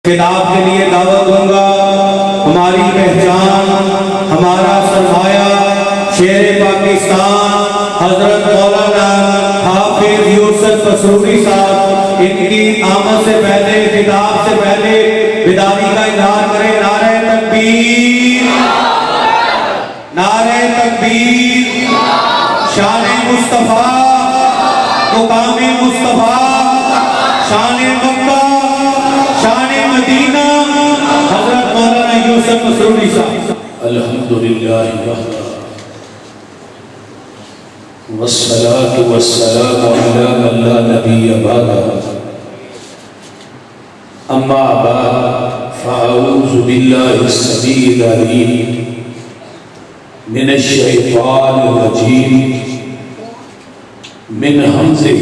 خطاب کے لیے دعوت دوں گا۔ ہماری پہچان، ہمارا سرمایہ، شیر پاکستان حضرت مولانا حافظ یوسف قصوری صاحب، ان کی آمد سے پہلے، خطاب سے پہلے بیداری کا اظہار کریں۔ نعرہ تکبیر، نعرہ تکبیر، شان مصطفیٰ، مقام مصطفیٰ، شان مکہ، شان مدینہ، حضرت مولانا یوسف قصوری صاحب۔ الحمدللہ وحدہ والصلاة والسلام علی من لا نبی بعدہ، اما بعد فاعوذ باللہ السمیع العلیم من الشیطان الرجیم من حمزہ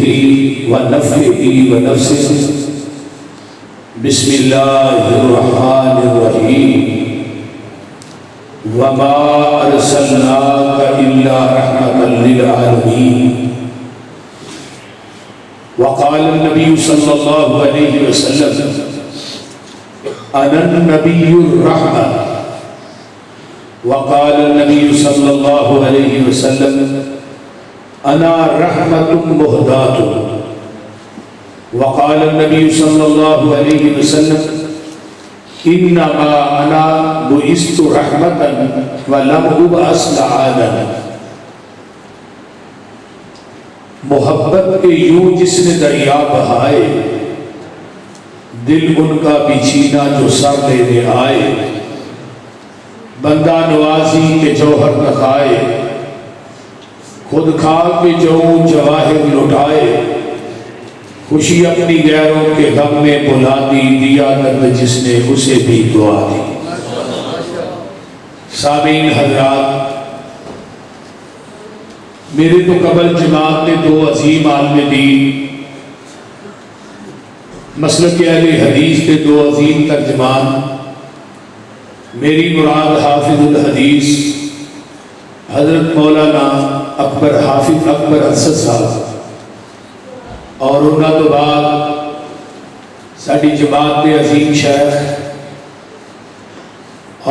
ونفخہ ونفثہ، بسم اللہ الرحمن الرحیم، وما ارسلناک الا رحمتا للعالمین۔ وقال النبی صلی اللہ علیہ وسلم انا النبی الرحمہ۔ وقال النبی صلی اللہ علیہ وسلم انا رحمت مہدات۔ وقال النبی صلی اللہ علیہ وسلم انما انا بعثت رحمتا ولم ابعث لعانا۔ محبت کے یوں جس نے دریا بہائے، دل ان کا بچھینا جو سر لینے آئے، بندہ نوازی کے جوہر نخائے، خود خاک پہ جو جواہر لٹائے، خوشی اپنی غیروں کے غم میں بھلا دی، دیا درد جس نے اسے بھی دعا دی۔ سامعین حضرات، میرے تو قبل جماعت نے دو عظیم عالم دین، مسلک اہل حدیث کے دو عظیم ترجمان، میری مراد حافظ الحدیث حضرت مولانا اکبر حافظ اکبر اسد صاحب، اور انہاں تو بعد ساری جماعت کے عظیم شیخ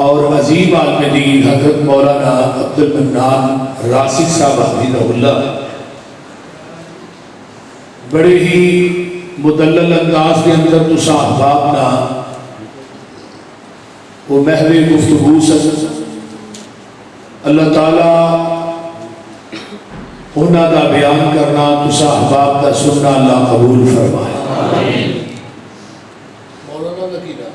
اور عظیم عالم دین حضرت مولانا عبد المنان راشد صاحب حفظہ اللہ، بڑے ہی مدلل انداز کے اندر تساں احباب نہ وہ محو گفتگو سن، اللہ تعالیٰ انہاں دا بیان کرنا تساں احباب دا سننا اللہ قبول فرمائے۔ مولانا نکیلا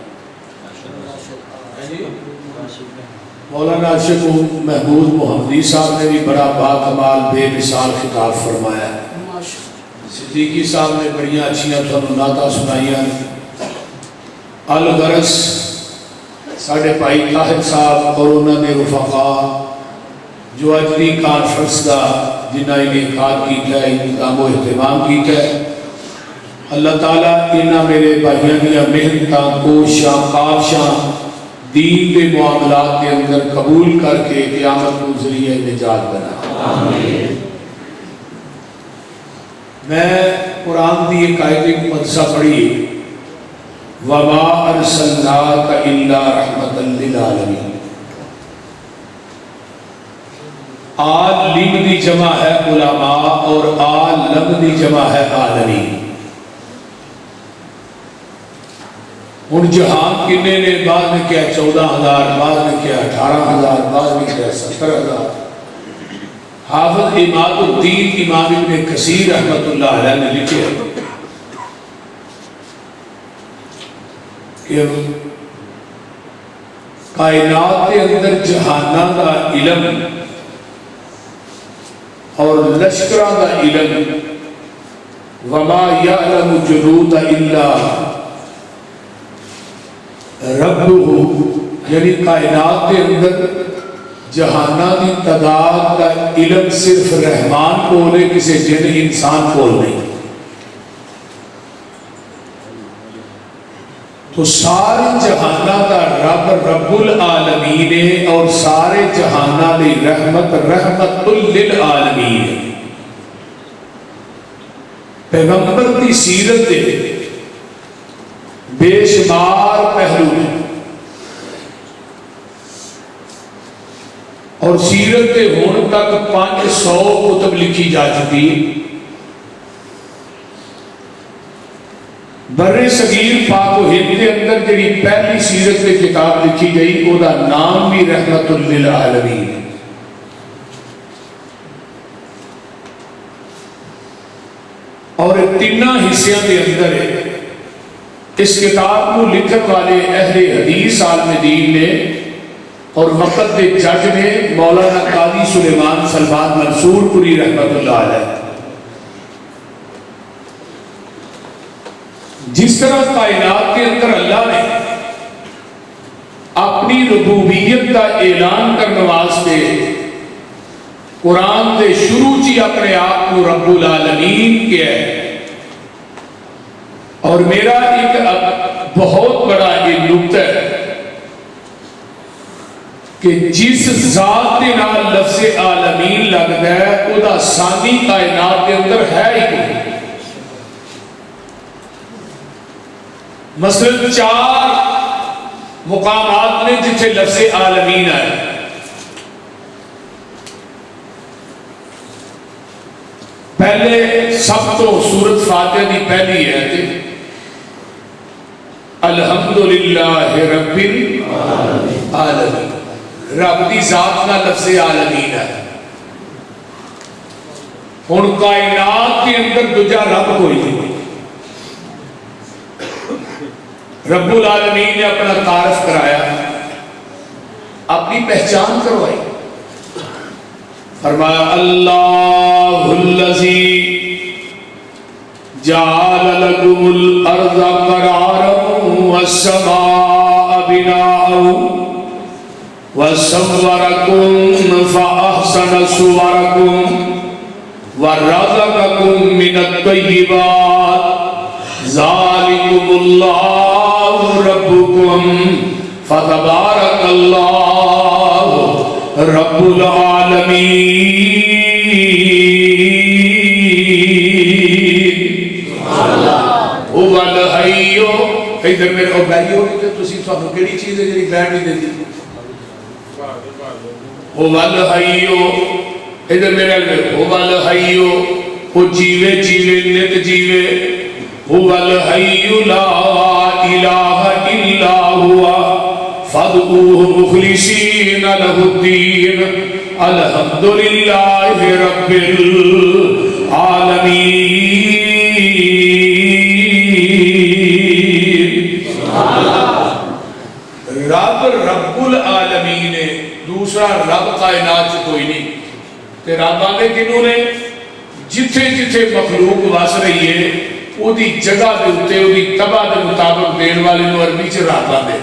مولانا عاشق محمود محمدی صاحب نے بھی بڑا باکمال بے مثال خطاب فرمایا ہے۔ صدیقی صاحب نے بڑیاں اچھیاں تھانوں نعتاں سنائیاں۔ الغرض ساڑھے بھائی طاہر صاحب اور انہوں نے رفقا جو اجلی کانفرنس کا جنہ انعقاد کیتا ہے، انتظام و اہتمام کیتا ہے، اللہ تعالیٰ انہاں میرے بھائیاں دیا محنتاں کوشاں کاوشاں دین کے معاملات کے اندر قبول کر کے قیامت کو ذریعہ نجات بنا۔ میں قرآن دی ایک آیت مقدسہ پڑھی، وَمَا أَرْسَلْنَاكَ إِلَّا رَحْمَةً لِلْعَالَمِينَ۔ عالم دی جمع ہے علماء اور عالم دی جمع ہے عالمین۔ ان جہان کنے نے بعد میں کیا 14,000، بعد میں کیا 18,000، بعد میں کیا 17,000۔ حافظ اماد الدین امام ابن کثیر رحمت اللہ علیہ نے لکھے کہ کائنات کے اندر جہانہ کا علم اور لشکرہ کا علم، وما یعلم جنود الا ربہ، یعنی کائنات کے اندر جہانہ کی تعداد کا علم صرف رحمان کو لے، کسی جن انسان کو نہیں۔ تو سارے جہانہ کا رب رب العالمین ہے، اور سارے جہانہ دی رحمت رحمت للعالمین ہے۔ پیغمبر کی سیرت دے بے شمار اور سیرت کے ہون تک 500 کتب لکھی جا چکی. بر صغیر پاک و ہند کے اندر جڑی پہلی سیرت کی کتاب لکھی گئی وہ دا نام بھی رحمت للعالمین. اور تینوں حصوں کے اندر اس کتاب کو لکھن والے اہل حدیث عالم دین نے اور وقت کے جج نے مولانا قاضی سلیمان سلمان منصور پوری رحمت اللہ علیہ. جس طرح کائنات کے اندر اللہ نے اپنی ربوبیت کا اعلان کرنے واسطے قرآن کے شروع چی اپنے آپ کو رب العالمین کیا ہے. اور میرا ایک بہت بڑا یہ نقطہ ہے کہ جس ذات کے نال لفظ عالمین لگتا ہے وہ دا ثانی کائنات کے اندر ہے ہی کوئی. مثلا 4 مقامات نے جتھے لفظ عالمین آئے. پہلے سب تو سورت فاتحہ دی پہلی ہے کہ الحمدللہ رب العالمین. رب دی ذات کا لفظ عالمین ہے. ہن کائنات کے اندر دوجا رب کوئی نہیں. رب العالمین نے اپنا تعارف کرایا, اپنی پہچان کروائی. فرمایا اللہ الذی جعل لکم الارض قرارا والسماء بناء وصورکم فاحسن صورکم ورزقکم من الطیبات ذالکم اللہ ربکم فتبارک اللہ رب العالمین. هو الحی. ادھر میرے او بیٹھی ہوگی تو تسی تھانوں کیڑی چیز ہے جڑی بیٹھ نہیں دیتی. هو الحی. ادھر میرے هو الحی. وہ جیوے جیوے نت جیوے. هو الحی لا الہ الا ہوا فادعوہ مخلصین لہ الدین الحمدللہ رب العالمین. رب رب العالمین ہے. دوسرا رب کائنات سے کوئی نہیں. تے رب آنے کنوں نے جتھے جتھے مخلوق وس رہی ہے وہ دی جگہ دے اتے وہ دی تباہ دے مطابق دین والے نو عربی چ رب آندے.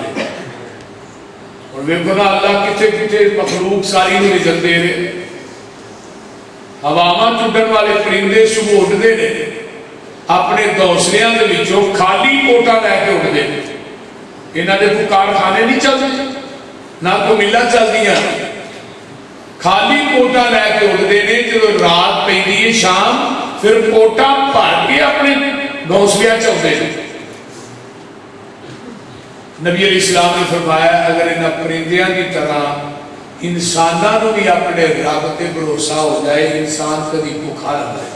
اور ویکھو نا اللہ کتھے کتھے مخلوق ساری نو عزت دے رہے. ہواواں چڈن والے پرندے صبح اٹھتے ہیں اپنے گھونسلیاں دے وچوں خالی کوٹا لے کے اٹھتے ہیں. انہاں دے کوئی کارخانے نہیں چلتے نہ کوئی ملاں چلدیاں. خالی کوٹا لے کے اٹھتے ہیں. جب رات پیندی ہے شام پھر کوٹا بھر کے اپنے گھونسلیاں چلتے ہیں. نبی علیہ السلام نے فرمایا اگر انہاں پرندیاں کی طرح انسانوں بھی اپنے رب تے بھروسہ ہو جائے انسان کبھی بھوکا نہ رہے.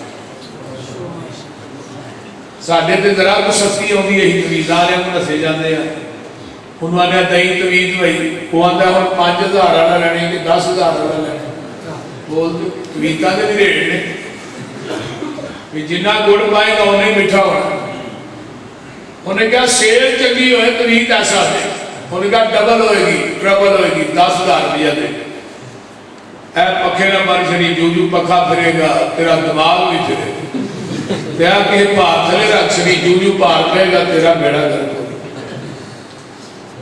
ساڈے تے ذرا کو سستی ہوندی ہے تویز والے کو نسے جاندے ہیں. انہوں نے دئی تویز بھائی وہ آندا ہن 5000 والا لینے کہ 10000 والا لینا. بول تویزاں دے بھی ریٹ نے کہ جنہ گڑ پائے گا انہیں میٹھا ہونا. انہیں کہا سیل چنگی ہوئے تویز ایسا دے. انہیں کہا ڈبل ہوئے گی ٹربل ہوئے گی 10,000 روپیہ دے. اے پکھے نہ مر چھڑی جو جو پکھا پھرے گا تیرا دماغ بھی پھرے گا. تیا کہ پار تھلے رکھ چھڑی جو جو پار پہ گا تیرا بیڑا گرک ہوگا.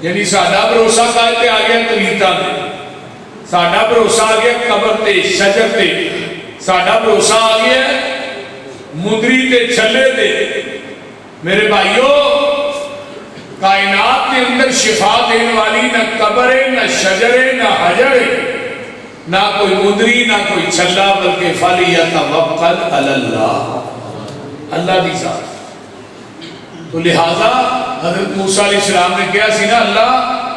یعنی ساڈا بھروسہ کہتے آ گیا تویزاں میں. ساڈا بھروسہ آ گیا قبر تے شجر تے. ساڈا بھروسہ آ گیا مندری تے چھلے تے. میرے بھائیو کائنات کے اندر شفا دینے والی نہ قبر ہے نہ شجر ہے نہ حجر ہے نہ کوئی مندری نہ کوئی چھلا بلکہ فَلْيَتَوَکَّلْ عَلَى اللَّهِ. اللہ دی ذات. تو لہذا حضرت موسیٰ علیہ السلام نے کہا سی نا اللہ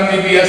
MBBS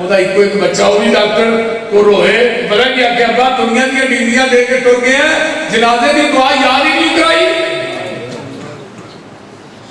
ਉਹਦਾ ਇੱਕੋ ਇੱਕ ਬੱਚਾ ਉਹ ਵੀ ਡਾਕਟਰ ਕੋ ਰੋਏ ਪਤਾ ਕੀ ਆਖਿਆ ਅੱਬਾ ਦੁਨੀਆ ਦੀਆਂ ਬੀਵੀਆਂ ਦੇ ਕੇ ਟੁਰ ਗਏ ਆ ਜਨਾਜ਼ੇ ਦੀ ਦੁਆ ਯਾਦ ਹੀ ਨਹੀਂ ਕਰਾਈ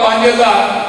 5,000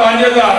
5,000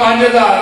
5,000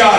4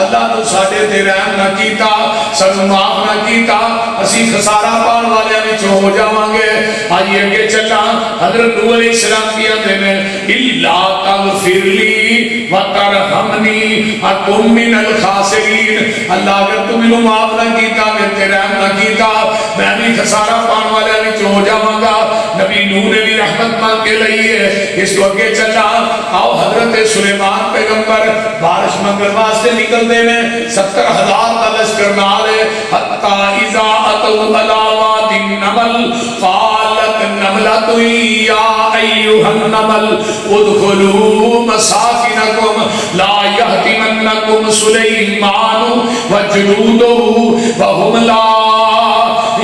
اللہ تو ساڈے تے رحم نہ کیتا سانو معاف نہ کیتا اسی خسارہ پان والے وچ ہو جاواں گے آئیے اگے چلا حضرت نوح علیہ السلام کی آتے ہیں الا تغفر لی وترحمنی اکن من الخاسرین اللہ اگر تو مینوں معاف نہ کیتا میں تے رحم نہ کیتا میں بھی خسارہ پان والے وچ ہو جاواں گا نبی نوح نے بھی رحمت مانگ کے لئی ہے اس کو اگے چلا آؤ حضرت سلیمان پیغمبر بارش منگل واسطے نکلتے ہیں 70,000 کا لشکر نال ہے حتی اذا اتوا علی وادی النمل قالت نملۃ یا ایھا النمل ادخلوا مساکنکم لا یحطمنکم سلیمان وجنودہ وهم لا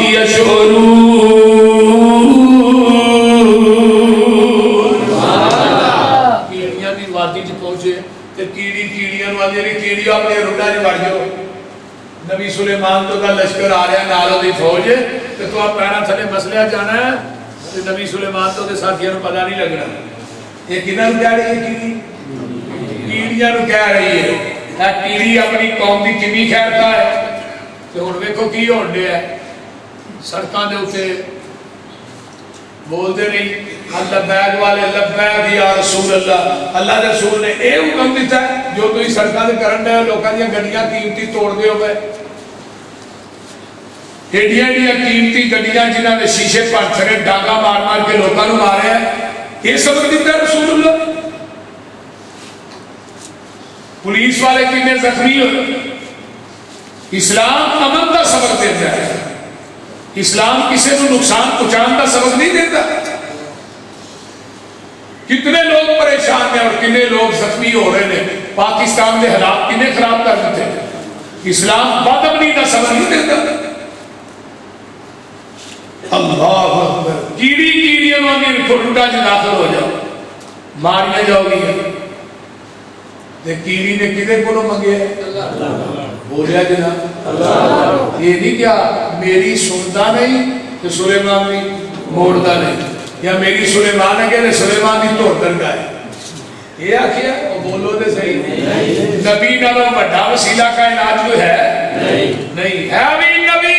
یشعرون وادی چ پہنچے تے کیڑی کیڑیاں نو آندی کیڑی اپنے روڈاں وچ وڑ جاؤ نبی سلیمان تو دا لشکر آ رہا نال دی فوج تے تو اپ پیراں تھلے مسلیا جانا ہے تے نبی سلیمان تو دے ساتھیاں نو پتہ نہیں لگنا یہ کناں نو کہہ رہی ہے کیڑیاں نو کہہ رہی ہے اے کیڑی اپنی قوم دی کنی خیرتا ہے تے ہن ویکھو کی ہون ڈیا ہے سڑکاں دے اوتے بول دے نہیں لبیک والے لبیک یا رسول اللہ اللہ کے رسول نے اے حکم دیتا ہے جو تسی سڑکاں تے کرن دے لوکاں دی گڈیاں قیمتی توڑ دے ہوئے ایڈیاں ایڈیاں قیمتی گڈیاں جنہاں دے شیشے پٹ سکے ڈانگا مار مار کے لوکاں نو مارے ہیں یہ سبق دیتا ہے رسول اللہ پولیس والے کتنے زخمی ہوئے اسلام امن کا سبق دیتا ہے اسلام کسی کو نقصان پہنچان کا سبق نہیں دیتا کتنے لوگ پریشان ہیں اور کتنے لوگ زخمی ہو رہے ہیں پاکستان کے حالات کتنے خراب کر دیتے ہیں اسلام بدامنی کا سبق نہیں دیتا اللہ اکبر کیڑی کیڑیاں والی ٹوٹا جی داخل ہو جاؤ ماریاں جاؤ گی کیڑی نے کدے کو منگے بولیا جناب یہ نہیں کیا میری سنتا نہیں تو سلیمان بھی موڑتا نہیں یا میری سلیمان ہے کہ سلیمان بھی توڑ کر گئے یہ آخیا وہ بولو دے صحیح نبی نالوں بڑا وسیلہ کائنات کوئی ہے نہیں ہے بھی نبی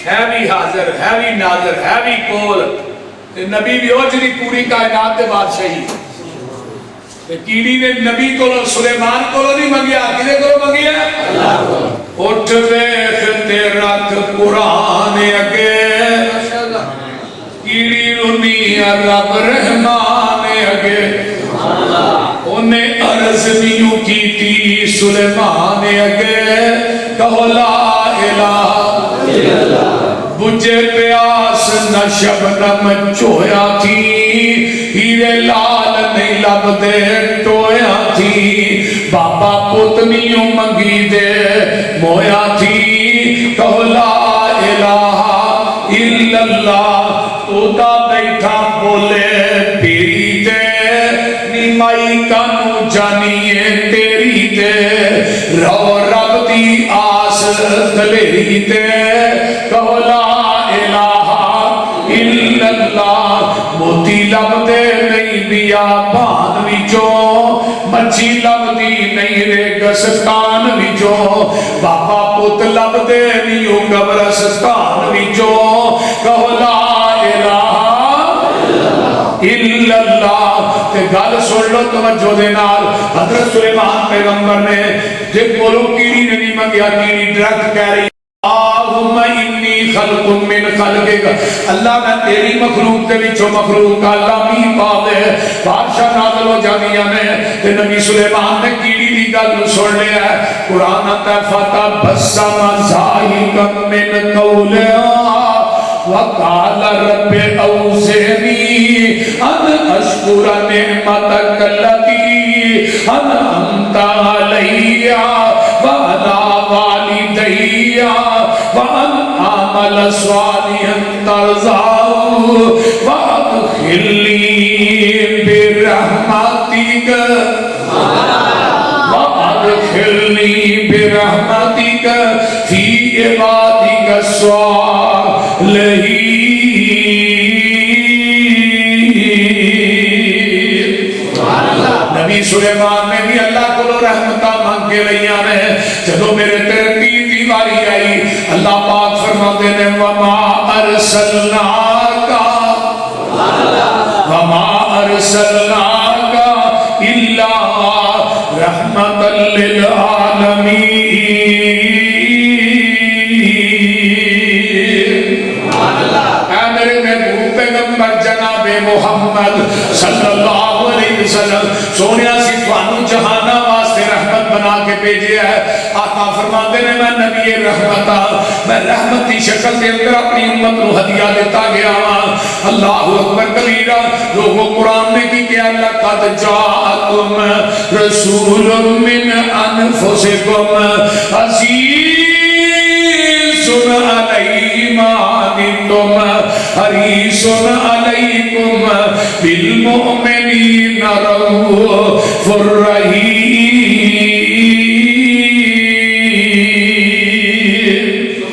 ہے بھی حاضر ہے بھی ناظر ہے بھی کول نبی بھی ہو جنی پوری کائنات کے بادشاہی کیڑی نے نبی کو سلیمان کو نہیں منگیا کدے کو منگیا اٹھ ویکھ تے رکھ قرآن اگے کیڑی رونی رب رحمان اگے انہیں عرض نیوں کیتی سلیمان اگے کہو لا الہ الا اللہ بجھے پیاس نہ شبنم چویا تھی ہیرے لال نہیں لب دے ٹویا تھی بابا پتنیوں منگی دے مویا تھی کہو لا الہ الا اللہ تو دا بیٹھا بولے پیری دے نیمائی کانو جانیے تیری دے رو رب دی آس دلیری دے کہو لا الہ الا اللہ موتی لب دے نہیں بیابان وچوں مچھی لب دی نہیں ریگستان وچوں بابا پت لب دے نہیں قبرستان وچوں کہو لا الہ الا اللہ تے گل سن لو توجہ دے نال حضرت سلیمان پیغمبر نے جے بولو کیڑی نے نہیں منگیا کیڑی ڈرک کہہ رہی اللہم انی خلق من خلقک اللہ میں تیری مخلوق کے وچوں مخلوق کا لامی پا دے بادشاہ نازل ہو جانیاں نے تے نبی سلیمان نے کیڑی دی گل سن لیا ہے قرآن آتا ہے فتبسم ضاحکا من قولہا وقال رب اوزعنی ان اشکر نعمتک التی انعمت علی وعلی والدی وان اعمل صالحا ترضاه وادخلنی برحمتک وادخلنی برحمتک فی عبادک الصالحین نبی سلیمان نے بھی اللہ کو رحمتہ مانگ کے لئیاں نے جدو میرے تیرے دین دی واری آئی اللہ پاک فرماتے نے وما ارسلناکا الا رحمتا للعالمین پیغمبر جناب محمد صلی اللہ علیہ وسلم سونیا سی توانو جہانہ واسطے رحمت بنا کے بھیجے ہے آقا فرماتے نے میں نبی رحمتا میں رحمتی شکل دے اندر اپنی امت کو ہدیہ دیتا گیا اللہ اکبر کبیرہ لوگوں قرآن نے کی کہ لقد جاءکم رسول من انفسکم عزیز علیہ ما عنتم حریص علیکم بالمؤمنین رؤوف رحیم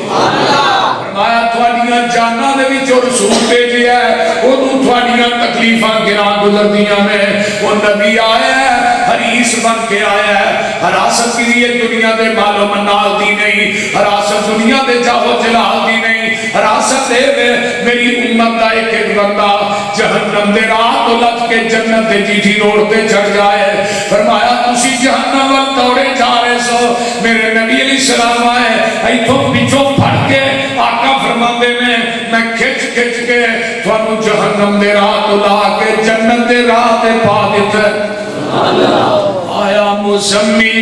فرمایا تھوڑیاں جاناں دے وچ رسول بھیجیا ہے اودوں تھوڑیاں تکلیفاں گراں گزردیاں نے وہ نبی آیا ہے حریص بن کے آیا ہے حراست کی لیے دنیا دے مال و منال دی نہیں حراست دنیا دے جاہو جلال دی نہیں حراست دے میری امت دا ایک ایک بندہ جہنم دے راہ تو لگ کے جنت دے جیٹھی روڑ پہ چڑھ جائے فرمایا تسی جہنم وقت توڑے جا رہے سو میرے نبی علیہ السلام آئے ایتھوں پیچھوں پھڑ کے آقا فرماندے میں کھچ کھچ کے تھانو جہنم دے راہ تو لا کے جنت دے راہ تے پا دیتا ہے آیا مزمل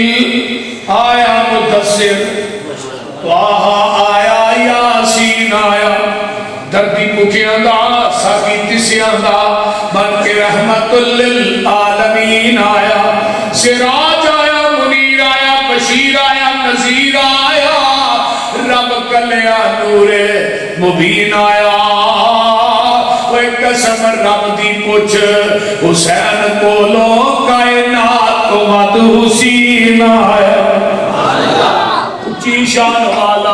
آیا مدثر واہا آیا یاسین آیا دردی مکیاں دا ساکی تسیاں دا بن کے رحمت للعالمین آیا سراج آیا منیر آیا بشیر آیا نذیر آیا رب کلیا نور مبین آیا قسم رب دی پوچھ حسین کولو کائنات کو مد حسین آیا اچھی شان والا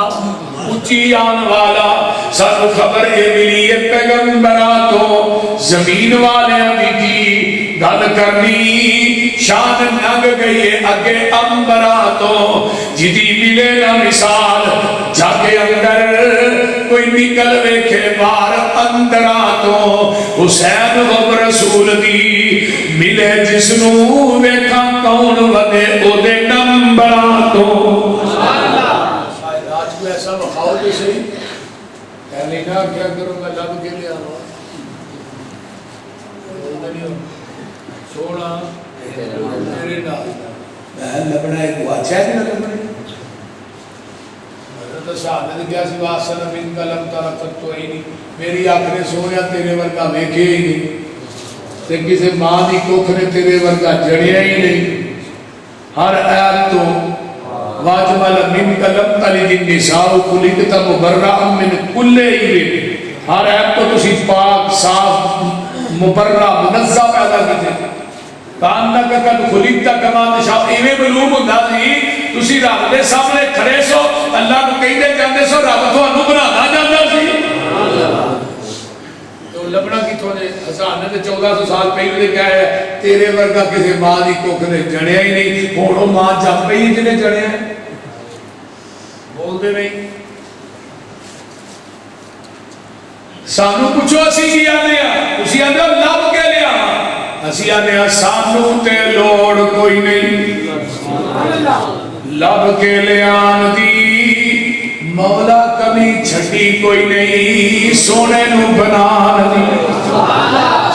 اچھی آن والا سب خبر ملی پیغمبرہ تو زمین والے بھی گل کرنی شان نگ گئی اگے امبرہ تو جدی ملے نہ مثال جاگے اندر کوئی نکل ویکھے بار اندرہ تو حسین غم رسول دی ملے جسنو ویکھا کون ودے او دے نمبرہ تو آج کو ایسا بخاؤ جو صحیح کہنے کا کیا کروں میں لب کے لئے آنا سونا میرے نال میں لبنا ایک واچہ ہے کہ نہ لبنا حضرت صاحب نے کیا سی واسن من کلم ترکت تو ہی نہیں میری آنکھ نے سویا تیرے ورگا ویکھے ہی نہیں تے کسی ماں دی کوکھ نے تیرے ورگا جڑیا ہی نہیں ہر آیت تو واجمل من کلم تلد النساء کلکتا مبرعا من کل عیب ہر آیت تو تسی پاک صاف مبرع منزہ پیدا کیتے کاننا کا کل خلیقتا کما تشاء ایویں معلوم ہوتا سی تسی رب دے سامنے کھڑے سو اللہ کو کہندے جاندے سو رب تھانوں بنانا جاندا سی تو لبنا کی تھوڑے حسان نے 1400 سال پہلے کیا ہے تیرے ورگا کسی ماں دی کوکھ نے جڑیا ہی نہیں ہن او ماں جم پئی جنے جڑیا ہے بول دے نہیں سانو پوچھو اسی کی آنے اسی آنے لب کے لیا اسی آنے سانو تے لوڑ کوئی نہیں لب کے لیان دی مولا کمی چھٹی کوئی نہیں سونے نو بنان دی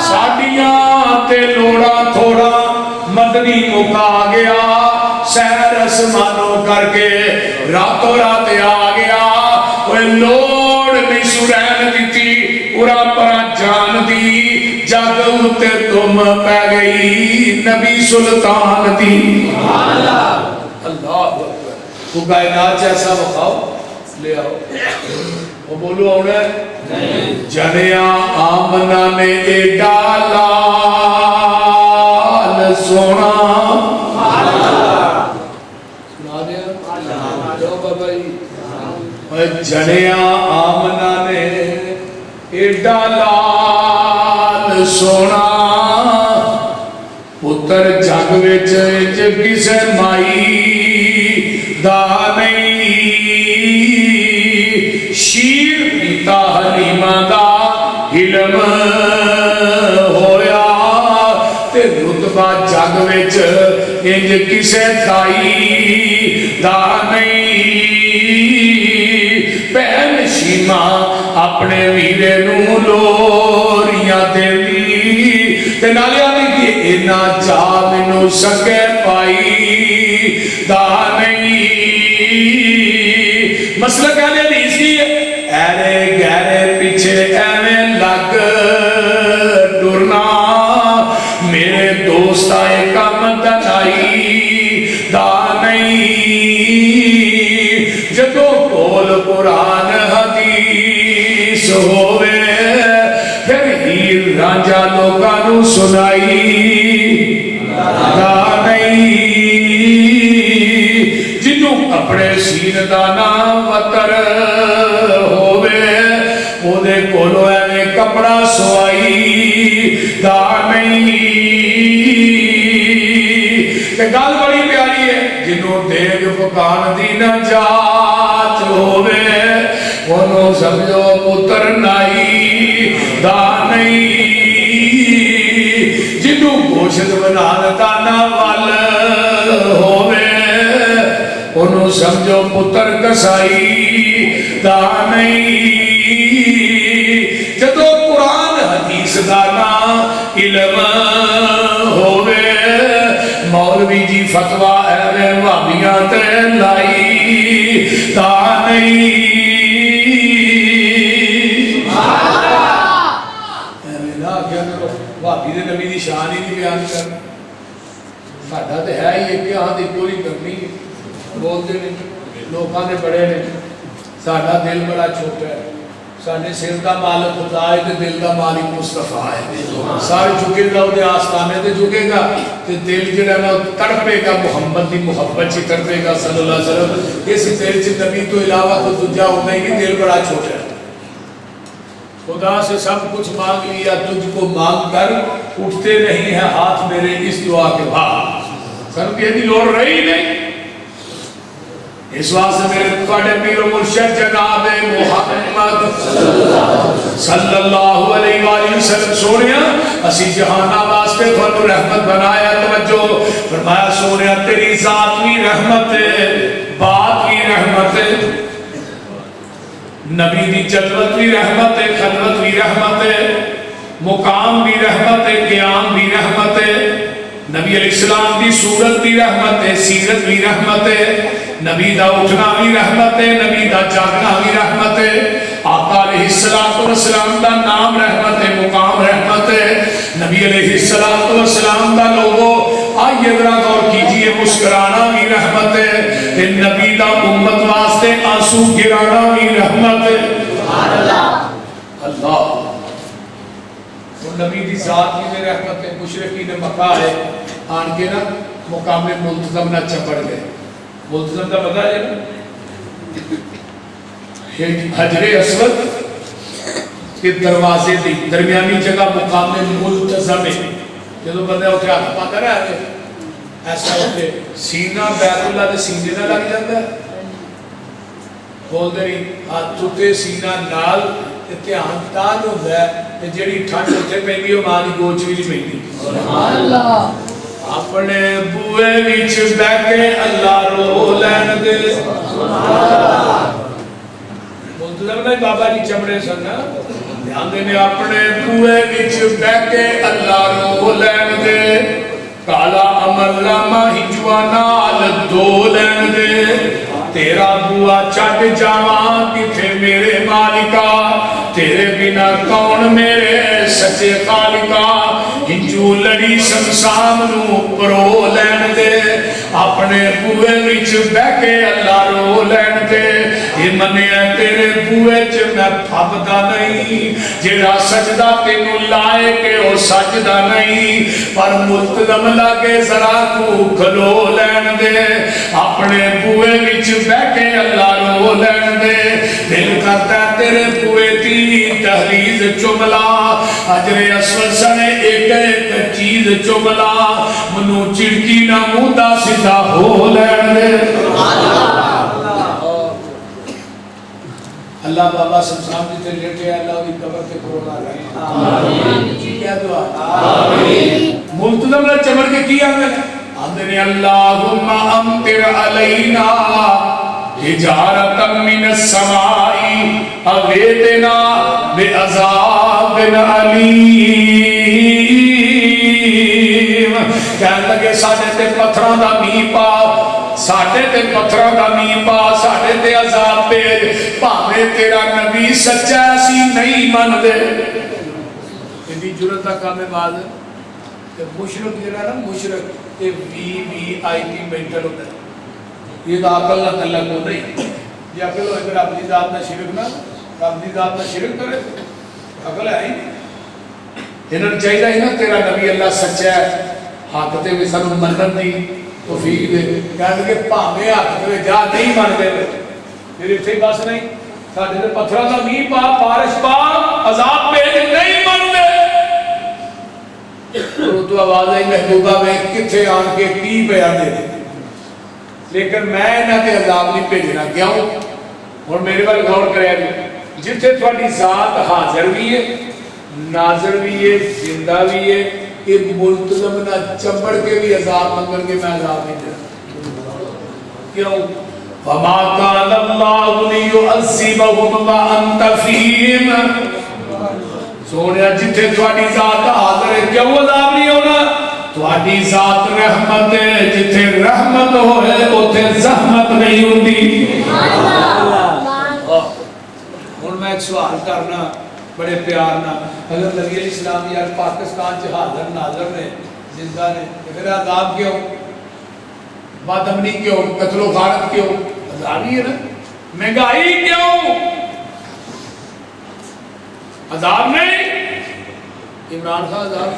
ساڑیاں تے لوڑا تھوڑا مدنی مکا گیا سیر اسمانوں کر کے راتوں رات آ گیا وہ لوڑ نہیں سرین دیتی پورا پرا جان دی جگ اتے تم پہ گئی نبی سلطان دی اللہ وہ کائنات جیسا بخاؤ لے آؤ وہ بولو آؤنا ہے جنیا آمنہ نے ایڈا لال سونا سنا دیا جو بابا جنیا آمنہ نے ایڈا لال سونا پتر جگ وچ کسے مائی دا نہیں شیر پیتا حلیمہ دا علم ہویا تے رتبہ جگ وچ انج کسے دائی دا نہیں بہن شیما اپنے ویرے نو لوریاں دیوی تے نالے آنے کی اینا چاہ مینوں سکے پائی دا نہیں مسئلہ کہنے حدیث کی ہے ایرے گہرے پیچھے ایویں لگ ڈرنا میرے دوست آئے کم دنائی دا نہیں جدو کول قرآن حدیث ہوئے پھر ہیر رانجا لوگاں نو سنائی دا نہیں جنوں اپنے سین دا نام وطر ہوئے او دے کولو ایویں کپڑا سوائی دا نہیں تے گل بڑی پیاری ہے جنوں دیگ پکان دی نہ جاچ ہوئے انہوں سمجھو پتر نائی دا نہیں جنوں گوشت بنان دا نہ ول ہوئے انہوں سمجھو پتر کسائی دا نہیں جدو قرآن حدیث دا نا علم ہوئے مولوی جی فتوہ ایویں وابیاں تے لائی دا نہیں ایویں نہ کیا کرو وابی دے نبی دی شان ہی نہیں بیان کر ساڈا تے ہے ہی کہ ہاں دی پوری کرنی بولتے نہیں لوگاں دے بڑے نے ساڈا دل بڑا چھوٹا ہے ساڈے سر دا مالک خدا ہے تے دل دا مالک مصطفیٰ ہے سارے جھکے گا وہ آستانے تے جھکے گا تے دل جڑا نا تڑپے گا محمد دی محبت چ تڑپے گا صلی اللہ علیہ وسلم اس دل چ نبی تو علاوہ تو دوجا ہوتا ہی نہیں دل بڑا چھوٹا ہے خدا سے سب کچھ مانگ لیا تجھ کو مانگ کر اٹھتے نہیں ہیں ہاتھ میرے اس دعا کے بعد سر یہ دی لوڑ رہی نہیں اس واسطے میرے تواڈے پیر و مرشد جناب محمد صلی اللہ علیہ وآلہ وسلم سونیا اسی جہانہ واسطے تھانوں رحمت بنایا توجہ فرمایا سونیا تیری ذات بھی رحمت ہے بات بھی رحمت ہے نبی دی جلوت بھی رحمت ہے خلوت بھی رحمت ہے مقام بھی رحمت ہے قیام بھی رحمت ہے نبی علیہ السلام دی صورت بھی رحمت ہے سیرت بھی رحمت ہے نبی دا اٹھنا بھی رحمت ہے نبی دا جاگنا بھی رحمت ہے آقا علیہ السلام دا نام رحمت ہے مقام رحمت ہے نبی علیہ السلام دا لوگو آئیے ذرا غور کیجئے مسکرانا بھی رحمت ہے کہ نبی دا امت واسطے آنسو گرانا بھی رحمت ہے اللہ نبی دی ذات کی میں رحمت ہے مشرقین مکہ ہے آن کے نا مقام ملتزم نہ چپڑ گئے ملتزم کا پتہ ہے حجر اسود کے دروازے دی درمیانی جگہ مقام ملتزم ہے جدو بندہ اٹھے ہاتھ پاتا رہا ہے ایسا اٹھے سینہ بیت اللہ دے سینے نہ لگ جاتا ہے بول دے رہی ہاتھ تے سینہ نال دھیان تان ہوتا ہے جیڑی ٹھنڈ اتنے پہنی وہ ماں کی گوچ بھی نہیں پہنی سبحان اللہ اپنے بوئے وچ بیٹھ کے اللہ رو لین دے بولتے ہیں بابا جی چمڑے سن دھیان دینے اپنے بوئے وچ بیٹھ کے اللہ رو لین دے کالا عمل لامہ ہجوانال دو لین دے تیرا بوا چھٹ جاواں کتھے میرے مالکا تیرے بنا کون میرے سچے خالقا ہنجو لڑی سمسام نو پرو لین دے اپنے بوئے وچ بیٹھ کے اللہ رو لین دے منیا تیرے بوئے چ میں پھبدا نہیں جڑا سجدہ تینوں لائے کہ وہ سجدہ نہیں پر ملتزم لگے ذرا تو کھلو لین دے اپنے بوئے وچ بیٹھ کے اللہ رو لین دے دل کرتا تیرے بوئے دی تحریز چملا حجر اسود سنے ایک ایک چیز چملا منو چڑکی نہ مودا سیدھا ہو لین دے اللہ بابا سمسام جیتے لیٹے اللہ کی قبر کے کرونا رہے کیا دعا ملتظم نے چمر کے کیا آدھنے اللہم امطر علینا حجارتا من السمائی اغیتنا بعذاب علیم کہنے لگے ساڑھے تے پتھران دا می پا ساڑھے تے پتھران دا می پا ساڑھے تے عذاب پیج پاہمیں تیرا نبی سچا سی نہیں من دے اندھی جرت دا کام بعد کہ مشرق جرا نا مشرق یہ VIP مینٹل ہوتا ہے یہ تو عقل نہ تعلق ہو نہیں یہ عقل ہو اگر اپنی ذات نہ شرک نہ اپنی ذات نہ شرک کرے عقل ہے ہی انہوں نے چاہیے نا تیرا نبی اللہ سچا ہے حاقتے میں سنو منن دی توفیق دے کہتے کہ پاہمیں حاقتے میں جا نہیں من دے پھر اتھے بس نہیں ساڑھے دے پتھرہ دا می پا بارش پا عذاب پہ نہیں من دے اور تو آواز آئی محبوبہ میں کتھے آن کے کی بیان دے دے لیکن میں نہ تے عذاب نہیں بھیجنا کیوں اور میرے بارے غور کرے گی جتھے تھوڑی ذات حاضر بھی ہے ناظر بھی ہے زندہ بھی ہے کہ ملتزم نہ چمبڑ کے بھی عذاب منگل کے میں عذاب نہیں دے کیوں وَمَا كَانَ اللَّهُ لِيُعَذِّبَهُمْ وَأَنْتَ فِيهِمْ سونیا جتھے تھوڑی ذات حاضر ہے کیوں عذاب نہیں ہونا تھوڑی ذات رحمت ہے جتھے رحمت ہوئے اتھے زحمت نہیں ہوتی اور میں ایک سوال کرنا بڑے پیار نہ اگر نبی علیہ السلام یار پاکستان سے حاضر ناظر نے زندہ نے پھر عذاب کیوں بات امنی کیوں قتل و غارت کیوں عذاب ہی ہے نا مہنگائی کیوں عذاب نہیں عمران خان عذاب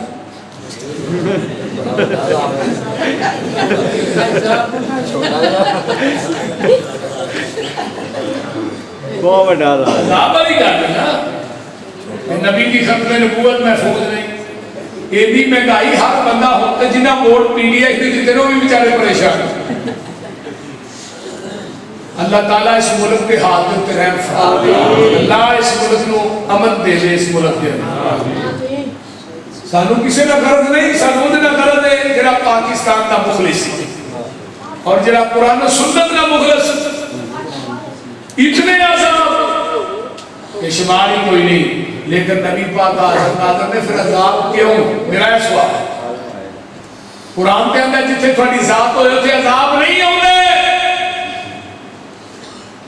عذاب والی گل ہے نا نبی کی ختم نبوت محفوظ نہیں یہ بھی مہنگائی ہر بندہ ہوتا جنہ ووٹ پی لیا اتنے جتنے وہ بھی بیچارے پریشان اللہ تعالیٰ اس ملک کے حال دیتے رحم فرمائے اللہ اس ملک کو امن دے دے اس ملک کے سانو کسی نہ غرض نہیں سانو نہ غرض ہے جڑا پاکستان کا مخلص اور جڑا قرآن و سنت کا مخلص اتنے عذاب کہ شمار ہی کوئی نہیں لیکن نبی پاک حضرت ناظر نے پھر عذاب کیوں میرا ہے سوال قرآن کے اندر جتنے تھوڑی ذات ہوئے تھے عذاب نہیں ہوئے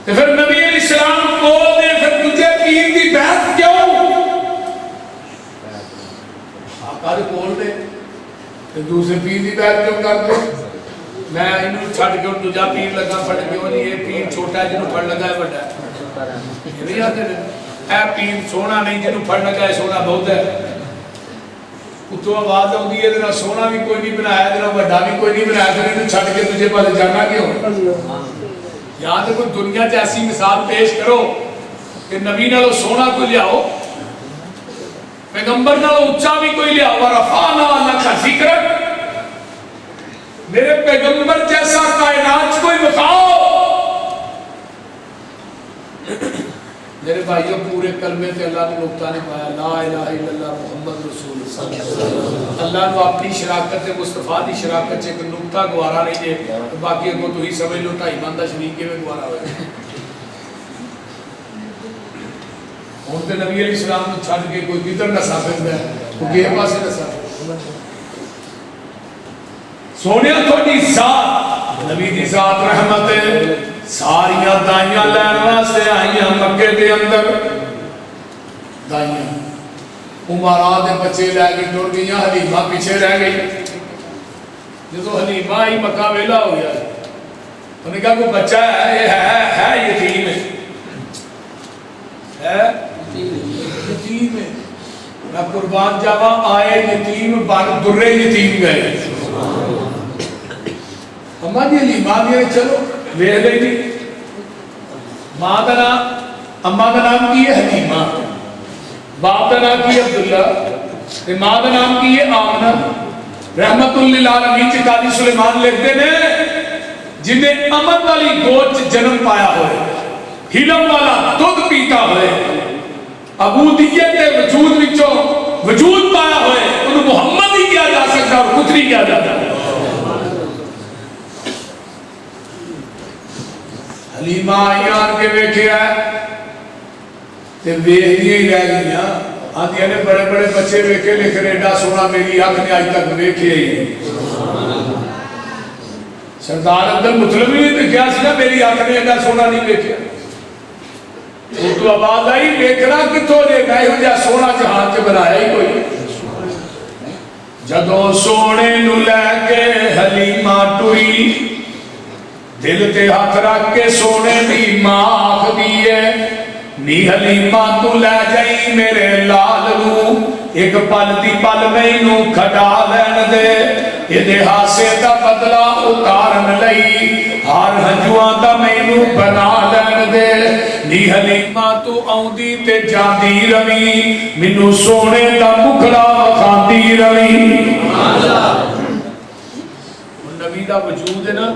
تو پھر نبی علیہ السلام کو دے پھر تجھے پیر دی بحث کیوں آقا دے کول دے تو دوسرے پیر دی بحث کیوں کر دے میں انہوں چھڑ کے ان تجھا پیر لگا پڑھ کیوں نہیں یہ پیر چھوٹا ہے جنہوں پڑھ لگا ہے بڑا ہے یہ نہیں آتے اے پیر سونا نہیں جنہوں پڑھ لگا ہے سونا بہت ہے اتو آواز ہوں گی ادھر سونا بھی کوئی نہیں بنایا ادھر بڑا بھی کوئی نہیں بنایا پھر انہوں چھڑ کے تجھے پاس جانا کیوں یہاں تک کوئی دنیا جیسی مثال پیش کرو کہ نبی نالو سونا کوئی لیاؤ پیغمبر نالو اچھا بھی کوئی لیاؤ ورفعنا لک ذکرک میرے پیغمبر جیسا کائنات کوئی بتاؤ میرے بھائیوں پورے کلمے سے اللہ نے نقطہ نے پایا لا الہ الا اللہ محمد رسول اللہ اللہ نے اپنی شراکت مصطفیٰ دی شراکت سے ایک نقطہ گوارا نہیں دے باقی کو تو ہی سمجھ لو ٹائی ماندہ شریک کے میں گوارا ہوئے اور تے نبی علیہ السلام نے چھڑ کے کوئی کدھر نہ ثابت ہے وہ گئے پاسے نہ ثابت سونے تھوڑی ذات نبی دی ذات رحمت ہے ساریاں دائیاں لین واسطے آئیاں مکے دے اندر دائیاں عمرہ دے بچے لے گئی ٹر گئیاں حلیمہ پیچھے رہ گئی جدو حلیمہ ہی مکہ ویلا ہو گیا انہوں نے کہا کوئی بچہ ہے یہ ہے یتیم ہے یتیم ہے. میں قربان جاوا آئے یتیم بن درے یتیم گئے. اما جی حلیمہ نے چلو ویخ گئی نہیں. ماں کا نام اما کا نام کی ہے حلیمہ, باپ کا نام کی ہے عبداللہ, ماں کا نام کی ہے آمنہ. رحمت للعالمین چ قاضی سلیمان لکھتے ہیں جنہیں امن والی گود جنم پایا ہوئے, ہلم والا دودھ پیتا ہوئے, عبودیت کے وجود وچوں وجود پایا ہوئے, انہوں محمد ہی کیا جا سکتا اور کچھ نہیں کیا جاتا. حلیمہ آئیان کے ویکھے ہے تے ویکھدیاں ہی رہ گئیاں. آندیاں نے بڑے بڑے بچے ویکھے لیکن ایڈا سونا میری اکھ نے آج تک ویکھے ہی. سردار عبد المطلب بھی دیکھا سی نا میری اکھ نے ایڈا سونا نہیں ویکھیا. تو آواز آئی ویکھنا کتوں جے میں ہو جا سونا جہان چ بنایا ہی کوئی. جدوں سونے نو لے کے حلیمہ ٹری, دل تے ہاتھ رکھ کے سونے دی ماں آکھدی ہے نی حلیمہ تو لے جائی میرے لال نو, ایک پل دی پل مینوں کھڈا لین دے, یہ ہاسے دا بدلہ اتارن لئی ہر ہنجواں دا مینوں بنا لین دے. نی حلیمہ تو آؤندی تے جاندی روی, مینوں سونے دا مکھڑا وکھاندی روی. نبی دا وجود ہے نا,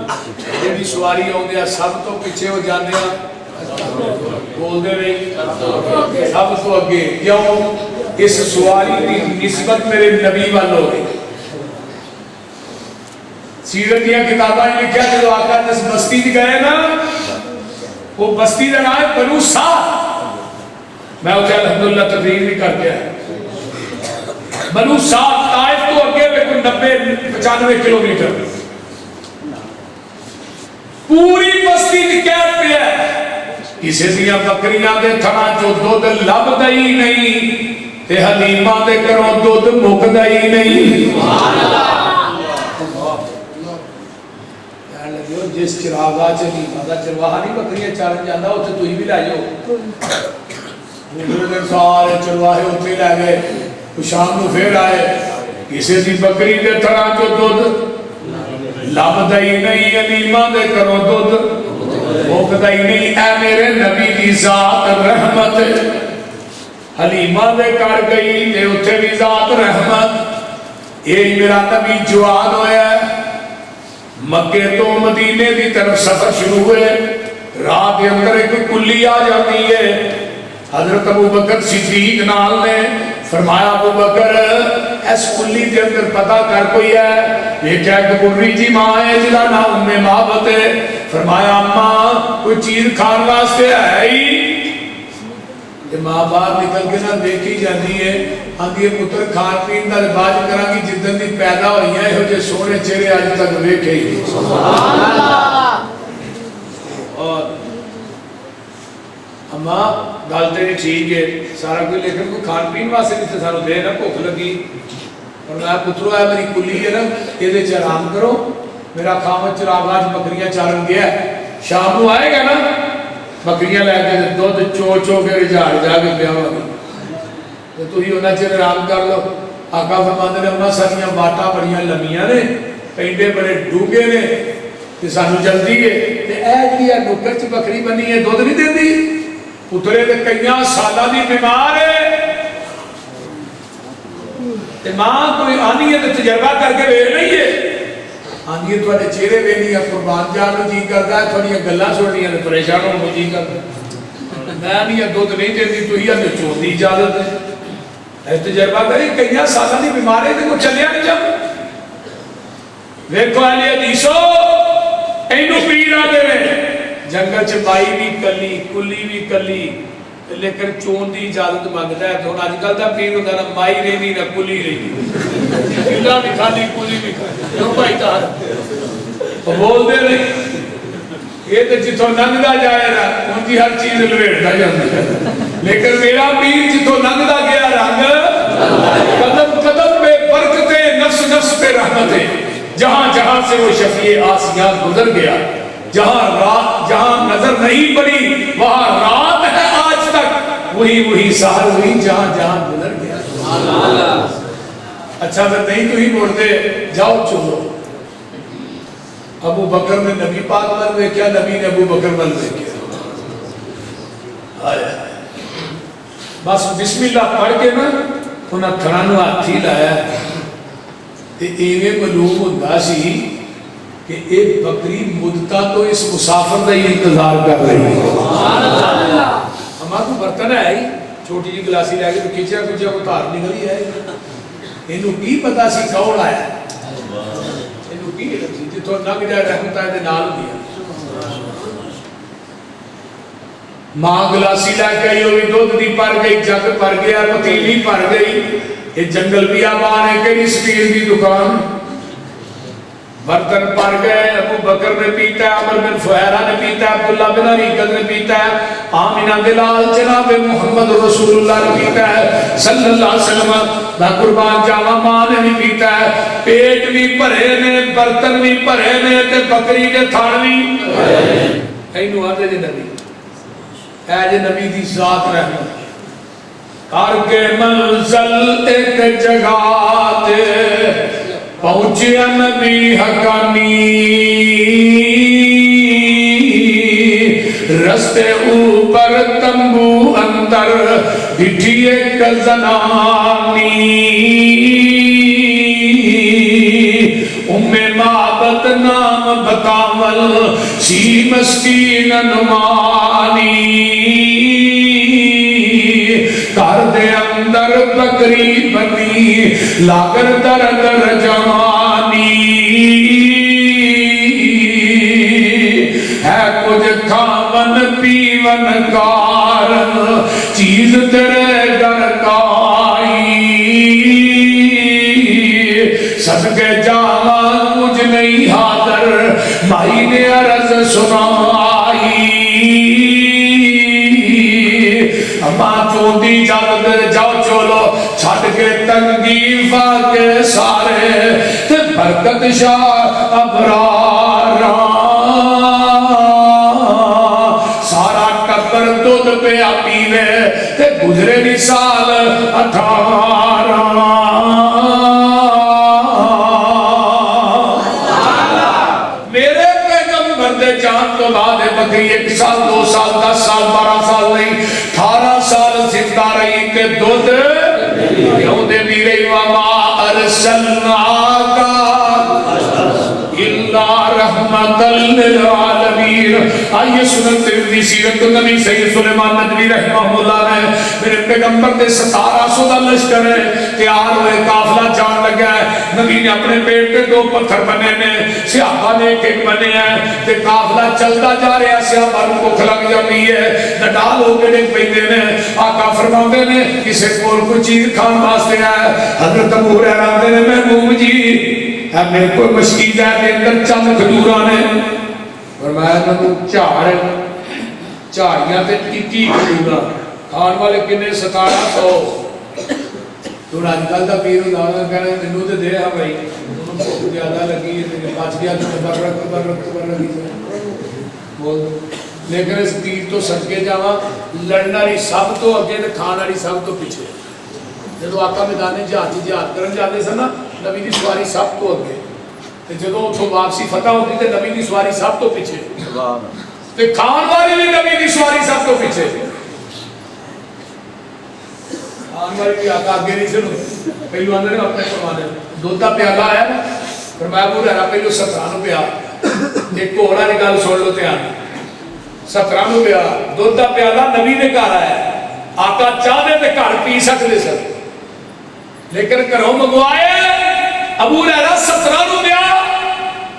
جیڑی سواری آؤندے سب تو پیچھے ہو جاندے ہیں, بول دے رہے سب تو اگے. کیوں؟ اس سواری کی نسبت میرے نبی والوں گئی. سیرت دیا کتاباں لکھا جو آقا جس بستی دی گئے نا, وہ بستی دا نام ہے بنو سعد. میں اسے الحمدللہ تقریر بھی کر کے آیا. بنو سعد طائف تو اگے میں کوئی 90-95 کلومیٹر, پوری بستی دی قید پہ ہے. کسی دیا بکریاں دے تھنا جو دودھ لب دئی نہیں, تے حلیمہ دے کروں دودھ مک دئی نہیں. جس چراغا چلی مادا چرواہا نہیں بکریاں چارن جاندہ ہوتے تو ہی بھی لائے ہو. سارے چرواہے ہوتے لے گئے, شام کو پھر آئے. کسی دی بکری دے تھنا جو دودھ لب دئی نہیں, حلیمہ دے کروں دودھ موقع ہی نہیں. اے میرے نبی دی ذات رحمت, حلیمہ دے کر گئی تے اتھے بھی ذات رحمت. یہ میرا نبی جوان ہویا ہے, مکے تو مدینے دی طرف سفر شروع ہوئے. رات کے اندر ایک کلی آ جاتی ہے. حضرت ابو بکر صدیق نال نے فرمایا ابو بکر اس کلی کے اندر پتہ کر کوئی ہے. یہ کیا کہ بری جی ماں ہے جدا نام ام محبت ہے. فرمایا اماں کوئی چیز کھان واسطے ہے ہی. یہ ماں باپ نکل کے نہ دیکھی جاتی ہے, آندھی پتر کھان پین دا باج کرا کی جدن دی پیدا ہوئی ہیں ہو جے سونے چہرے آج تک ویکھے ہی. اور اماں گالتے نہیں ٹھیک ہے سارا کوئی, لیکن کوئی کھان پین واسطے نہیں تھے سانو دے نا بھوک لگی. اور میں پترو ہے میری کلی ہے نا, یہ دے چرام کرو, میرا خامد چراغ آج بکریاں چارن گیا ہے. شام کو آئے گا نا بکریاں لے کے دودھ چو چو کے رجھاڑ جا کے پیا ہوگی تو تو ہی انہیں چر آرام کر لو. آقا فرماندے نے انہاں ساریاں باٹاں بڑیاں لمیاں نے, پینڈے بڑے ڈوگے نے, تے سانو جلدی ہے. تے اے جڑی نوکر چ بکری بنی ہے دودھ نہیں دیندی, پترے تے کئیاں سالاں دی بیمار ہے. تے ماں کوئی آنی ہے تے تجربہ کر کے ویکھ نہیں ہے, آندھی تو اڈے چہرے ویلی ہے قربان جان نو جی کردا ہے, تھوڑیاں گلاں سننیاں تے پریشان ہون نو جی کردا. میں نہیں دودھ نہیں دیندی تو ہی اندر چون دی اجازت ہے. اے تجربہ کرے کئیاں سالاں دی بیماری تے کوئی چلیا نہیں جا. ویکھو اہل حدیثو اینو پیر آ دے جنگل چ بائی بھی کلی کلی بھی کلی, لیکن چون دی اجازت مانگتا ہے. تو آج کل دا پیر ہوتا نا مائی رہی نہ کلی رہی, کلا بھی کھالی کلی بھی کھالی. کیوں بھائی تار بول دے نہیں, یہ تو جتوں لنگدا جائے گا ان کی ہر چیز لپیٹتا جاتا ہے. لیکن میرا پیر جتوں لنگدا گیا رنگ, قدم قدم پہ برکتیں, نفس نفس پہ رحمتیں. جہاں جہاں سے وہ شفیع آسیاں گزر گیا, جہاں نظر نہیں پڑی وہاں رات ہے آج تک, وہی سال ہوئی جہاں جہاں گزر گیا. اچھا پھر نہیں تو ہی موڑتے جاؤ چلو. ابو بکر نے نبی پاک ول دیکھا, نبی نے ابو بکر ول دیکھا. بس بسم اللہ پڑھ کے نا انہیں تھرانو ہاتھی لایا تے ایویں معلوم ہوتا سی کہ ایک بکری مدتا تو اس مسافر کا ہی انتظار کر رہی ہے. ہمارا تو برتن ہے ہی چھوٹی جی گلاسی لے کے کھچیا کچیا کو تار نکلی ہے. یہ کی پتا سی کون آیا, یہ کی جتوں لنگ جائے رحمت ہے نال دیا. ماں گلاسی لے کے آئی ہوئی دودھ دی پر گئی, جگ پر گیا, پتیلی پر گئی. یہ جنگل بھی آبان ہے کہ اسٹیل کی دکان. برتن پر گئے, ابو بکر نے پیتا ہے, عمر بن فہیرہ نے پیتا ہے, عبداللہ بن عریقت نے پیتا ہے, آمینہ دلال جناب محمد رسول اللہ نے پیتا ہے صلی اللہ علیہ وسلم. میں قربان جاوا ماں نے بھی پیتا ہے. پیٹ بھی بھرے نے, برتن بھی بھرے نے, تے بکری کے تھن بھی. اینو آدھے جی نبی, اے جی نبی دی ذات رحمت. کر کے منزل ایک جگہ تے پہنچیا نبی حقانی, رستے اوپر تمبو اندر بٹھی ایک زنانی. ام معبد نام بتاول سی مسکین نمانی. گھر دے اندر بکری بنی لاگر در در جوانی. ہے کچھ کھاون پیون کارن چیز تیرے گھر کائی. صدقے جاواں کچھ نہیں حاضر مائی نے عرض سنائی. ماں چوندی جلد جاؤ چولو چھٹ کے تنگی فاقے سارے تے برکت شاہ ابرار. سارا ٹبر دودھ پیا پیوے تے گزرے بھی سال 18. میرے پیغمبر دے جان تو بعد بکری 1 سال 2 سال 10 سال 12 سال نہیں 18 سال زندہ رہی کہ دودھ کیوں دے بھی رہی. وما ارسلناک الا رحمت للعالمین. آئیے سنن ترمذی سیرت نبی سید سلیمان ندوی رحمہ اللہ نے میرے پیغمبر دے 1700 دا لشکر ہے تیار ہوئے, قافلہ جان لگا ہے. نبی نے اپنے پیٹ پہ 2 پتھر بنے نے, صحابہ نے ایک بنے ہیں تے قافلہ چلتا جا رہا ہے. صحابہ کو بھوک لگ جاتی ہے, نڈال ہو کے ڈگ پیندے نے. آقا فرماندے نے کسے کول کوئی چیز کھان واسطے ہے. حضرت ابو ہریرہ آندے نے محبوب جی ہے میرے کو مسجد ہے دے اندر چند کھجوراں نے. فرمایا نو جھاڑیاں تے 21 کھجوراں کھان والے کنے 1700. تو اج کل دا پیر ہوندا کہنا مینوں تے دے ہا بھائی بہت زیادہ لگی ہے بچ گیا تو برکت لگی بول. لیکن اس پیر تو صدقے جاواں لڑن والی سب تو اگے تے کھان والی سب تو پیچھے. جدو آقا میدان جہاد کرن جاندے سن نا نبی دی سواری سب تو اگے تے جدو اتھوں واپسی فتح ہوندی تے نبی دی سواری سب تو پیچھے تے کھان والی بھی نبی دی سواری سب تو پیچھے. کھان والی بھی آقا اگے نہیں سن پہلو اندر اپنے فرمانے دودھ دا پیالہ ہے. فرمایا ابو ہریرہ پہلو 17 روپیہ ایک گھوڑا دی گل سن لو دھیان. 17 روپیہ دودھ دا پیالہ نبی نے گھر آیا. آقا چاہتے تے گھر پی سکتے سن لیکن گھروں منگوائے. ابو ہریرہ 17 روپیہ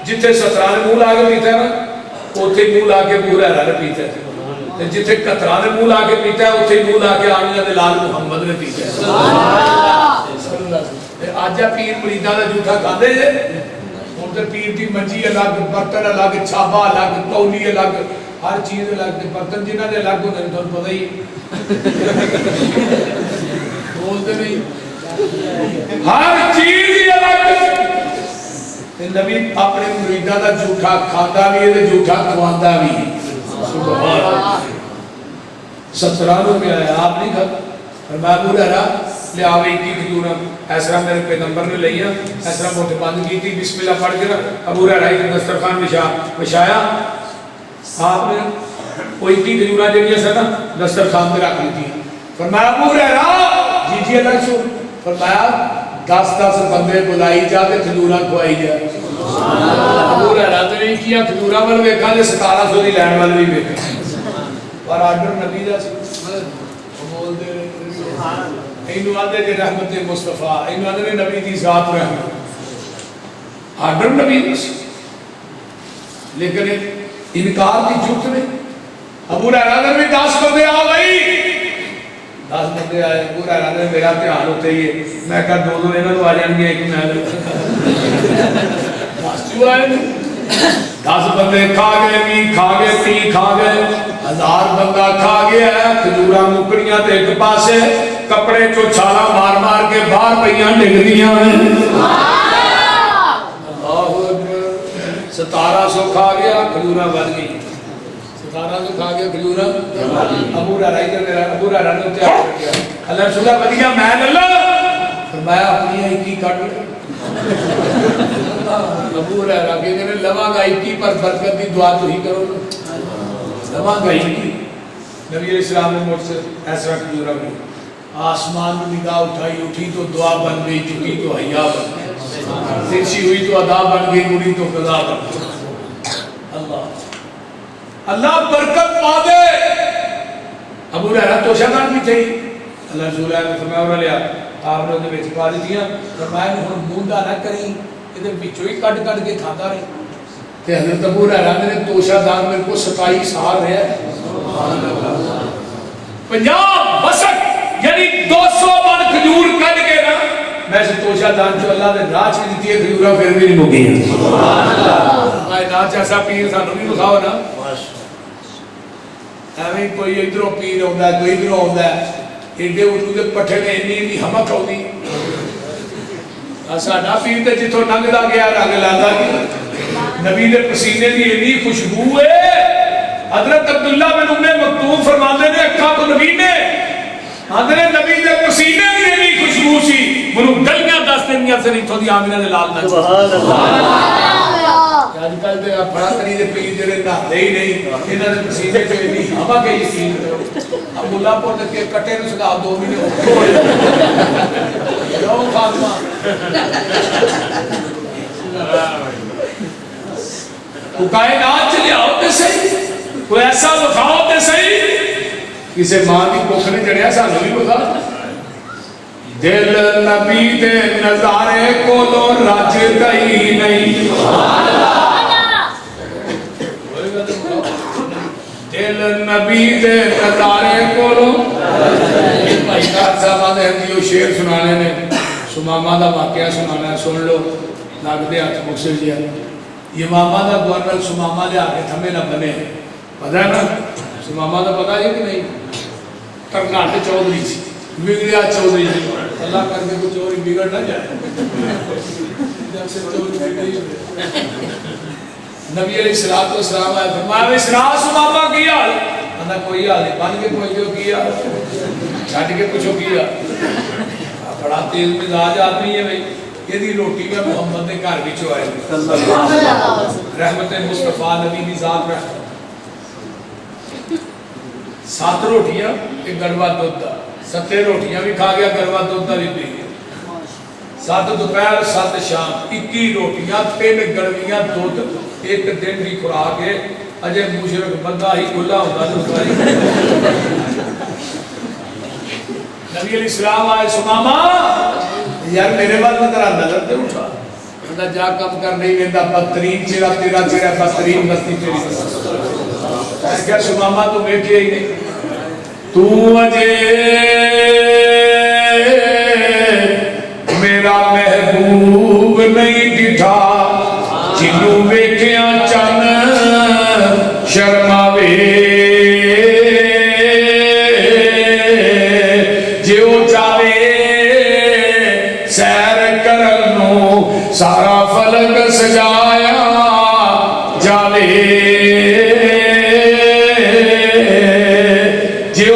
جتھے 17 نے منہ لا کے پیتا ہے نا اوتھے منہ لا کے ابو ہریرہ نے پیتا ہے. جتھے 17 نے منہ لا کے پیتا ہے اوتھے منہ لا کے آمینہ دے لال محمد نے پیتا ہے. آج پیر مریداں دا جھوٹا کھاندے جے. ہن تے پیر دی منجی الگ, برتن الگ, چھابا الگ, کولی الگ, ہر چیز الگ. برتن جنہاں دے الگ ہوندے نے تانوں پتہ ہی بولتے نہیں ہر چیز ہی الگ. نبی اپنے مریداں دا جھوٹا کھاندا بھی ہے تے جھوٹا کھواندا بھی. سبحان اللہ. 17 روپے آیا آپ نہیں کھا فرمایا ابو ہریرہ لے آوے کی کھجور اس طرح میرے پیغمبر نے لیا اس طرح موٹے بند کی تھی بسم اللہ پڑھ کے ابو ہریرہ کی دسترخوان بچھایا آپ نے کوئی کی کھجور جڑی ہے نا دسترخوان پہ رکھ لی تھی فرمایا ابو ہریرہ جی اللہ سو فرمایا 10 بندے بلائی جا کے کھجور کھوائی جا ابو ہریرہ نے نہیں کیا کھجور ول ویکھا تے 1700 دی لین ول بھی ویکھا پر آرڈر نبی دا سی بول دے اینو آدھے جے رحمت مصطفیٰ اینو آدھے نبی دی ذات رحمت آرڈر نبی دا سی لیکن انکار کی جھوٹ نہیں ابو ہریرہ نے بھی 10 بندے آ گئی 10 بندے آئے ابو ہریرہ نے میرا دھیان ہوتے ہی ہے میں کہا دو انہوں نے آ جان گے ایک میں 10 جو آئے 10 بندے کھا گئے بھی کھا گئے پی کھا گئے 1000 بندہ کھا گیا ہے کھجوراں مکڑیاں تے ایک پاسے کپڑے چو چھالا مار مار کے باہر پئیاں ڈگ دیاں اللہ اکبر 1700 کھا گیا کھجوراں ود گئی 1700 کھا گیا کھجوراں ابو ہریرہ نے تے آ گیا اللہ رسول ودیا میں اللہ فرمایا اپنی ایکی کٹ ابو ہریرہ کہ لواں گا ایکی پر برکت دی دعا تو ہی کرو لواں گا ایکی نبی علیہ السلام نے مجھ سے ایسا کھجورا بھی آسمان میں نگاہ اٹھائی اٹھی تو دعا بن گئی چکی تو حیا بن گئی ترچی ہوئی تو ادا بن گئی مڑی تو قضا بن گئی اللہ برکت پا دے ابو ہریرہ تو شاگان بھی تھے اللہ رسول اللہ نے فرمایا اور لیا آپ نے انہیں بیچ پا دی دیا فرمایا نے ہم موندہ نہ کریں ادھر بچوں ہی کٹ کٹ کے کھاتا رہے کہ حضرت ابو ہریرہ نے توشہ دان میرے کو 27 سال ہے 50 وسق یعنی 200 من کھجور کٹ کے نا میں سے توشہ دان جو اللہ نے راج کی دیتی ہے کھجورہ پھر بھی نہیں مگی میں ناچ ایسا پیر سانو بھی بخاؤ نا ایویں کوئی ادھروں پیر ہوتا ہے کوئی ادھروں ہوتا ہے ایڈے اردو کے پٹھے نے انی ہمک ہوتی ساڈا پیر تے جتوں لنگدا گیا رنگ لاندا گیا نبی دے پسینے دی انی خوشبو ہے حضرت عبداللہ بن ام مکتوم فرماندے نے اکھاں تو نبی نے حضرت نبی دے پسینے دی انی خوشبو سی منو گلیاں دس دنیا سے نہیں تھوڑی آمینہ دے لال نہ سبحان اللہ آج کل تے بڑا کری دے پیر جڑے نہاندے ہی نہیں انہاں دے پسینے تے انی ہوا کے یقین اب اللہ پور کے کٹے نو سکا 2 مہینے ہو جاؤ خاتمہ تو کائنات چلے آؤ تے صحیح کوئی ایسا بخاؤ تے صحیح کسے ماں کی کوکھ نے جڑیا سانو بھی بخا دل نبی دے نظارے کو لو رج گئی نہیں دل نبی دے نظارے کو لو بھائی کار صاحب نے ہم شعر سنانے نے سمامہ دا واقعہ سنانا ہے سن لو لگ دے ہاتھ مقصد جیا یہ ماما دا گورنر سمامہ دے آگے تھمے نہ بنے پتہ ہے نا سمامہ دا پتہ ہے کہ نہیں کرناٹے چودھری سی بگڑیا چودھری سی اللہ کر کے کچھ اور بگڑ نہ جائے جب سے چودھری بگڑی نبی علیہ السلام آئے فرمایا اسرا سمامہ کیا اندھا کوئی حال نہیں بن کے پہنچو کیا چھٹ کے پوچھو کیا بڑا تیز مزاج آدمی ہے بھائی یہ دی روٹی میں محمد نے گھر بھی چوائے رحمت مصطفیٰ نبی دی ذات رحمت 7 روٹیاں ایک گڑوا دودھ دا 7 روٹیاں بھی کھا گیا گڑوا دودھ دا بھی پی گیا 7 دوپہر 7 شام 21 روٹیاں 3 گڑویاں دودھ ایک دن بھی خوراک ہے اجے مشرک بندہ ہی کھلا ہوتا ہے نبی علیہ السلام آئے سمامہ یار میرے بعد میں ترہ نظر دے اٹھا اندھا جا کم کر نہیں گئندہ بدترین چیرہ تیرہ چیرہ بدترین بستی تیری کیا سمامہ تو بیٹھے ہی نہیں تو اجے میرا محبوب نہیں ڈٹھا جنوں ویکھیاں چن شرماوے سارا فلک سجایا جاوے جیو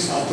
7